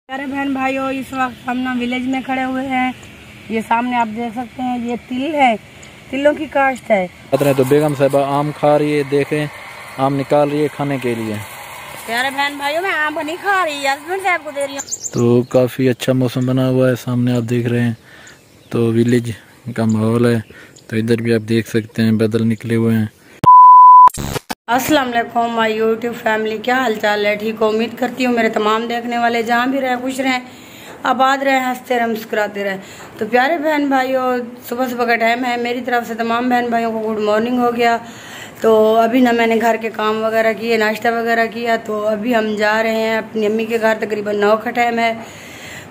प्यारे बहन भाइयों, इस वक्त हम ना विलेज में खड़े हुए हैं। ये सामने आप देख सकते हैं, ये तिल है, तिलों की काश्त है। तो बेगम साहबा आम खा रही है, देखें आम निकाल रही है खाने के लिए। प्यारे बहन भाइयों, मैं आम नहीं खा रही, हस्बैंड साहब को दे रही हूँ। तो काफ़ी अच्छा मौसम बना हुआ है, सामने आप देख रहे हैं। तो विलेज का माहौल है। तो इधर भी आप देख सकते हैं बादल निकले हुए हैं। अस्सलाम वालेकुम माय यूट्यूब फैमिली, क्या हालचाल है? ठीक हो? उम्मीद करती हूँ मेरे तमाम देखने वाले जहाँ भी रहे खुश रहें, आबाद रहें, हंसते रहें, मुस्कुराते रहें। तो प्यारे बहन भाइयों, सुबह सुबह का टाइम है। मेरी तरफ से तमाम बहन भाइयों को गुड मॉर्निंग हो गया। तो अभी ना मैंने घर के काम वगैरह किए, नाश्ता वगैरह किया। तो अभी हम जा रहे हैं अपनी अम्मी के घर। तकरीबन 9 का टाइम है,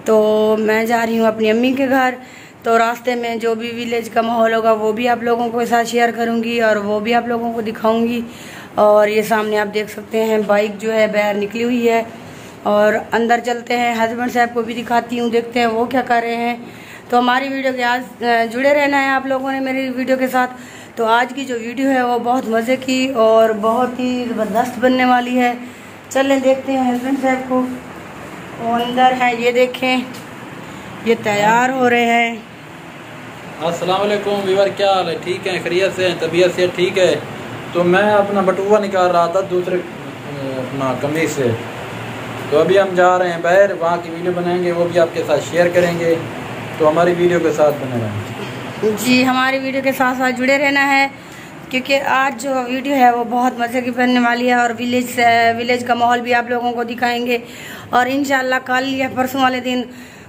तो मैं जा रही हूँ अपनी अम्मी के घर। तो रास्ते में जो भी विलेज का माहौल होगा वो भी आप लोगों के साथ शेयर करूँगी और वो भी आप लोगों को दिखाऊँगी। और ये सामने आप देख सकते हैं बाइक जो है बाहर निकली हुई है। और अंदर चलते हैं, हस्बैंड साहब को भी दिखाती हूँ, देखते हैं वो क्या कर रहे हैं। तो हमारी वीडियो के आज जुड़े रहना है आप लोगों ने मेरी वीडियो के साथ। तो आज की जो वीडियो है वो बहुत मज़े की और बहुत ही ज़बरदस्त बनने वाली है। चलें देखते हैं हस्बैंड साहब को, वो अंदर है, ये देखें, ये तैयार हो रहे हैं। अस्सलाम वालेकुम वीवर, क्या हाल है? ठीक है, खैरियत से हैं? तबीयत से ठीक है? तो मैं अपना बटुआ निकाल रहा था दूसरे अपना कमीज से। तो अभी हम जा रहे हैं बाहर, वहाँ की वीडियो बनाएंगे, वो भी आपके साथ शेयर करेंगे। तो हमारी वीडियो के साथ बने रहें जी, हमारी वीडियो के साथ साथ जुड़े रहना है, क्योंकि आज जो वीडियो है वो बहुत मज़े की बनने वाली है। और विलेज का माहौल भी आप लोगों को दिखाएंगे। और इंशाल्लाह कल या परसों वाले दिन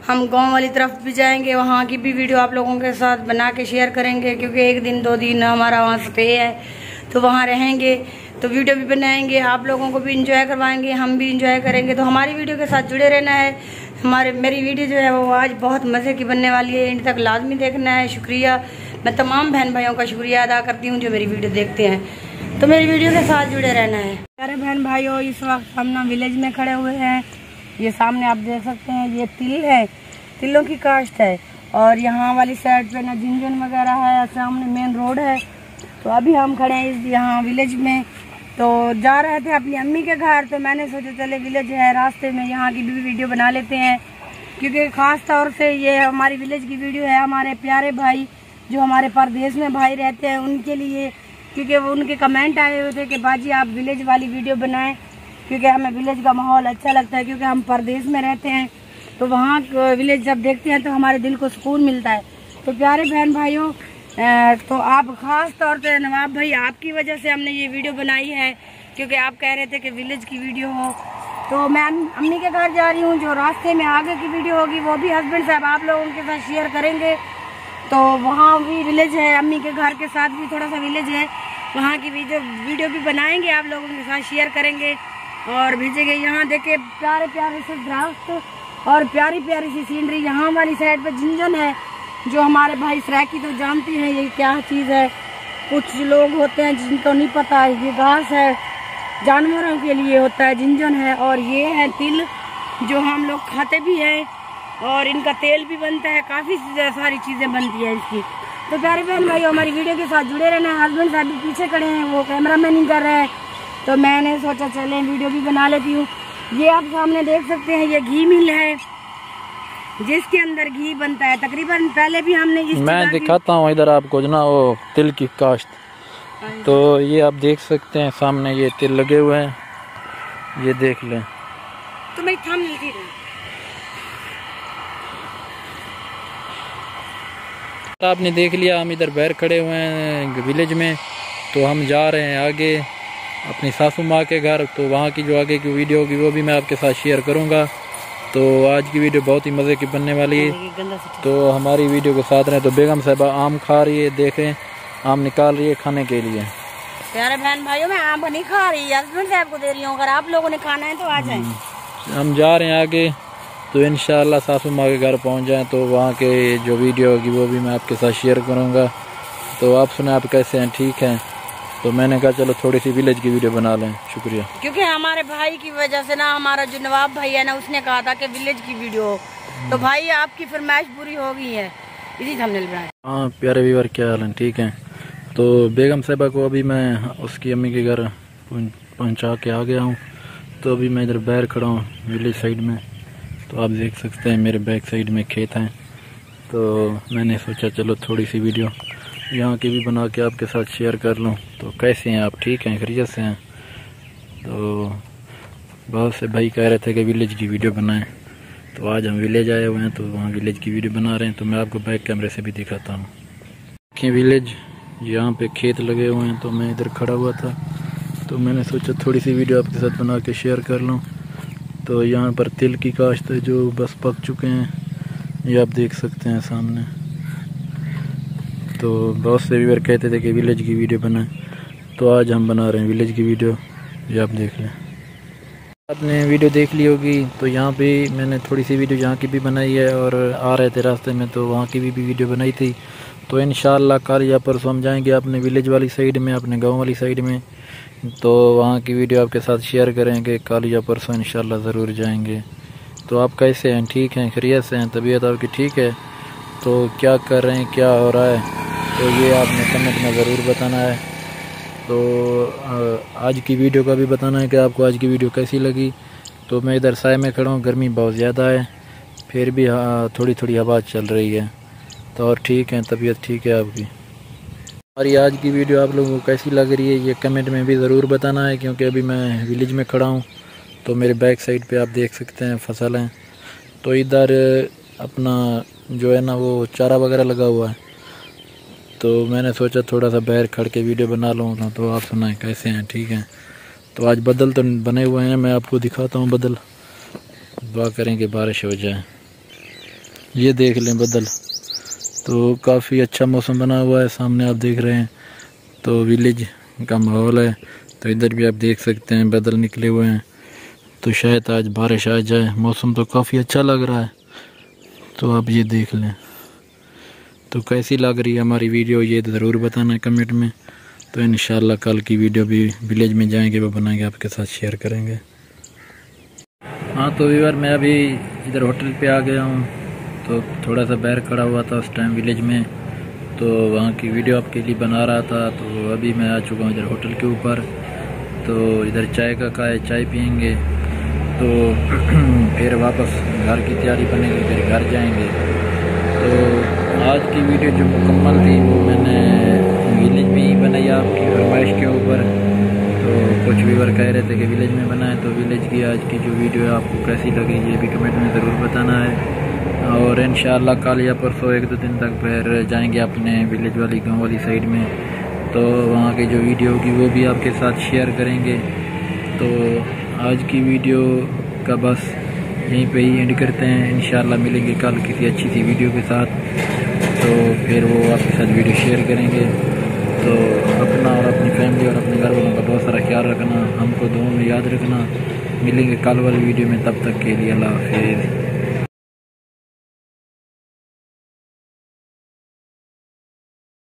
हम गांव वाली तरफ भी जाएंगे, वहाँ की भी वीडियो आप लोगों के साथ बना के शेयर करेंगे। क्योंकि 1 दिन 2 दिन हमारा वहाँ स्टे है, तो वहाँ रहेंगे, तो वीडियो भी बनाएंगे, आप लोगों को भी इंजॉय करवाएंगे, हम भी इंजॉय करेंगे। तो हमारी वीडियो के साथ जुड़े रहना है। मेरी वीडियो जो है वो आज बहुत मज़े की बनने वाली है, इन तक लाजमी देखना है। शुक्रिया, मैं तमाम बहन भाइयों का शुक्रिया अदा करती हूँ जो मेरी वीडियो देखते हैं। तो मेरी वीडियो के साथ जुड़े रहना है। प्यारे बहन भाइयों, इस वक्त हम ना विलेज में खड़े हुए हैं। ये सामने आप देख सकते हैं, ये तिल है, तिलों की काश्त है। और यहाँ वाली साइड पे ना झिंझुन वगैरह है, सामने मेन रोड है। तो अभी हम खड़े हैं यहाँ विलेज में। तो जा रहे थे अपनी अम्मी के घर, तो मैंने सोचा चले विलेज है, रास्ते में यहाँ की भी वीडियो बना लेते हैं। क्योंकि ख़ास तौर से ये हमारी विलेज की वीडियो है, हमारे प्यारे भाई जो हमारे परदेश में भाई रहते हैं उनके लिए। क्योंकि वो उनके कमेंट आए हुए थे कि बाजी आप विलेज वाली वीडियो बनाएं, क्योंकि हमें विलेज का माहौल अच्छा लगता है। क्योंकि हम परदेश में रहते हैं, तो वहाँ विलेज जब देखते हैं तो हमारे दिल को सुकून मिलता है। तो प्यारे बहन भाइयों, तो आप ख़ास तौर पे नवाब भाई, आपकी वजह से हमने ये वीडियो बनाई है, क्योंकि आप कह रहे थे कि विलेज की वीडियो हो। तो मैं अम्मी के घर जा रही हूँ, जो रास्ते में आगे की वीडियो होगी वो भी हस्बैंड साहब आप लोगों के साथ शेयर करेंगे। तो वहाँ भी विलेज है, अम्मी के घर के साथ भी थोड़ा सा विलेज है, वहाँ की वीडियो भी बनाएंगे, आप लोगों के साथ शेयर करेंगे और भेजेंगे। यहाँ देखे प्यारे प्यारे से दरख्त और प्यारी प्यारी सी सीनरी। यहाँ वाली साइड पर झिंझुन है, जो हमारे भाई सराकी तो जानते हैं ये क्या चीज़ है। कुछ लोग होते हैं जिनको नहीं पता, ये घास है, जानवरों के लिए होता है, झिंझुन है। और ये है तिल, जो हम लोग खाते भी हैं और इनका तेल भी बनता है, काफ़ी सारी चीज़ें बनती है इसकी। तो प्यारे बहन भाई, हमारी वीडियो के साथ जुड़े रहना है। हस्बैंड साहब भी पीछे खड़े हैं, वो कैमरा मैनिंग कर रहे हैं, तो मैंने सोचा चलें वीडियो भी बना लेती हूँ। ये आप सामने देख सकते हैं, ये घी मिल है जिसके अंदर घी बनता है। तकरीबन पहले भी हमने मैं दिखाता हूँ इधर आपको ना वो तिल की काश्त। तो ये आप देख सकते हैं सामने ये तिल लगे हुए हैं, ये देख लें। तो मैं थाम नहीं आपने देख लिया, हम इधर बाहर खड़े हुए हैं विलेज में। तो हम जा रहे हैं आगे अपनी सासू माँ के घर। तो वहाँ की जो आगे की वीडियो होगी वो भी मैं आपके साथ शेयर करूँगा। तो आज की वीडियो बहुत ही मज़े की बनने वाली है, तो हमारी वीडियो के साथ रहें। तो बेगम साहबा आम खा रही है, देखें आम निकाल रही है खाने के लिए। प्यारे बहन भाइयों, मैं आम नहीं खा रही, हस्बैंड साहब को दे रही हूँ। अगर आप लोगों ने खाना है तो आ जाएं। हम जा रहे हैं आगे, तो इंशाल्लाह सासू माँ के घर पहुँच जाएँ तो वहाँ के जो वीडियो होगी वो भी मैं आपके साथ शेयर करूँगा। तो आप सुने, आप कैसे हैं? ठीक हैं? तो मैंने कहा चलो थोड़ी सी विलेज की वीडियो बना लें। शुक्रिया। क्योंकि हमारे भाई की वजह से ना, हमारा जो नवाब भाई है ना, उसने कहा था कि विलेज की वीडियो हो, तो भाई आपकी फरमाइश पूरी हो गई है, इसी थंबनेल बनाया। हाँ प्यारे व्यूअर, क्या हाल है? ठीक है। तो बेगम साहबा को अभी मैं उसकी अम्मी के घर पहुंचा के आ गया हूँ। तो अभी मैं इधर बाहर खड़ा हूँ विलेज साइड में। तो आप देख सकते हैं मेरे बैक साइड में खेत हैं। तो मैंने सोचा चलो थोड़ी सी वीडियो यहाँ की भी बना के आपके साथ शेयर कर लूँ। तो कैसे हैं आप, ठीक हैं, खैरियत से हैं? तो बहुत से भाई कह रहे थे कि विलेज की वीडियो बनाएं, तो आज हम विलेज आए हुए हैं, तो वहाँ विलेज की वीडियो बना रहे हैं। तो मैं आपको बैक कैमरे से भी दिखाता हूँ। देखिए विलेज, यहाँ पे खेत लगे हुए हैं, तो मैं इधर खड़ा हुआ था, तो मैंने सोचा थोड़ी सी वीडियो आपके साथ बना के शेयर कर लूँ। तो यहाँ पर तिल की काश्त है जो बस पक चुके हैं, ये आप देख सकते हैं सामने। तो बहुत से व्यूअर कहते थे कि विलेज की वीडियो बनाएं, तो आज हम बना रहे हैं विलेज की वीडियो, ये आप देख लें। आपने वीडियो देख ली होगी, तो यहाँ पे मैंने थोड़ी सी वीडियो यहाँ की भी बनाई है, और आ रहे थे रास्ते में तो वहाँ की भी वीडियो बनाई थी। तो इंशाल्लाह कल या परसों हम जाएंगे अपने विलेज वाली साइड में, अपने गांव वाली साइड में, तो वहाँ की वीडियो आपके साथ शेयर करेंगे। कल या परसों इंशाल्लाह ज़रूर जाएंगे। तो आप कैसे हैं, ठीक हैं, खैरियत से हैं, तबीयत आपकी ठीक है? तो क्या कर रहे हैं, क्या हो रहा है, तो ये आपने कमेंट में ज़रूर बताना है। तो आज की वीडियो का भी बताना है कि आपको आज की वीडियो कैसी लगी। तो मैं इधर साए में खड़ा हूँ, गर्मी बहुत ज़्यादा है, फिर भी थोड़ी थोड़ी हवा चल रही है। तो और ठीक है, तबीयत ठीक है आपकी? और ये आज की वीडियो आप लोगों को कैसी लग रही है ये कमेंट में भी ज़रूर बताना है, क्योंकि अभी मैं विलेज में खड़ा हूँ। तो मेरे बैक साइड पे आप देख सकते हैं फसल हैं। तो इधर अपना जो है ना वो चारा वगैरह लगा हुआ है, तो मैंने सोचा थोड़ा सा बाहर खड़ के वीडियो बना लूँ ना। तो आप सुनाएं कैसे हैं, ठीक हैं? तो आज बादल तो बने हुए हैं, मैं आपको दिखाता हूँ बादल, दुआ करें कि बारिश हो जाए। ये देख लें बादल, तो काफ़ी अच्छा मौसम बना हुआ है, सामने आप देख रहे हैं। तो विलेज का माहौल है, तो इधर भी आप देख सकते हैं बादल निकले हुए हैं, तो शायद आज बारिश आ जाए। मौसम तो काफ़ी अच्छा लग रहा है, तो आप ये देख लें। तो कैसी लग रही है हमारी वीडियो ये ज़रूर बताना है कमेंट में। तो इंशाल्लाह कल की वीडियो भी विलेज में जाएंगे वो बनाएंगे, आपके साथ शेयर करेंगे। हाँ तो व्यूअर, मैं अभी इधर होटल पे आ गया हूँ, तो थोड़ा सा बाहर खड़ा हुआ था उस टाइम विलेज में, तो वहाँ की वीडियो आपके लिए बना रहा था। तो अभी मैं आ चुका हूँ इधर होटल के ऊपर, तो इधर चाय का है, चाय पियेंगे, तो फिर वापस घर की तैयारी बनेगी, फिर घर जाएंगे। तो आज की वीडियो जो मुकम्मल थी वो मैंने विलेज में ही बनाई आपकी फरमाइश के ऊपर। तो कुछ व्यूअर कह रहे थे कि विलेज में बनाए, तो विलेज की आज की जो वीडियो है आपको कैसी लगी ये भी कमेंट में ज़रूर बताना है। और इंशाल्लाह कल या परसों 1-2 दिन तक फिर जाएंगे अपने विलेज वाली गाँव वाली साइड में, तो वहाँ की जो वीडियो होगी वो भी आपके साथ शेयर करेंगे। तो आज की वीडियो का बस यहीं पे ही एंड करते हैं। इंशाल्लाह मिलेंगे कल किसी अच्छी सी वीडियो के साथ, तो फिर वो आपके साथ वीडियो शेयर करेंगे। तो अपना और अपनी फैमिली और अपने घर वालों का बहुत सारा ख्याल रखना, हमको दुआ में याद रखना। मिलेंगे कल वाली वीडियो में, तब तक के लिए अल्लाह हाफिज़।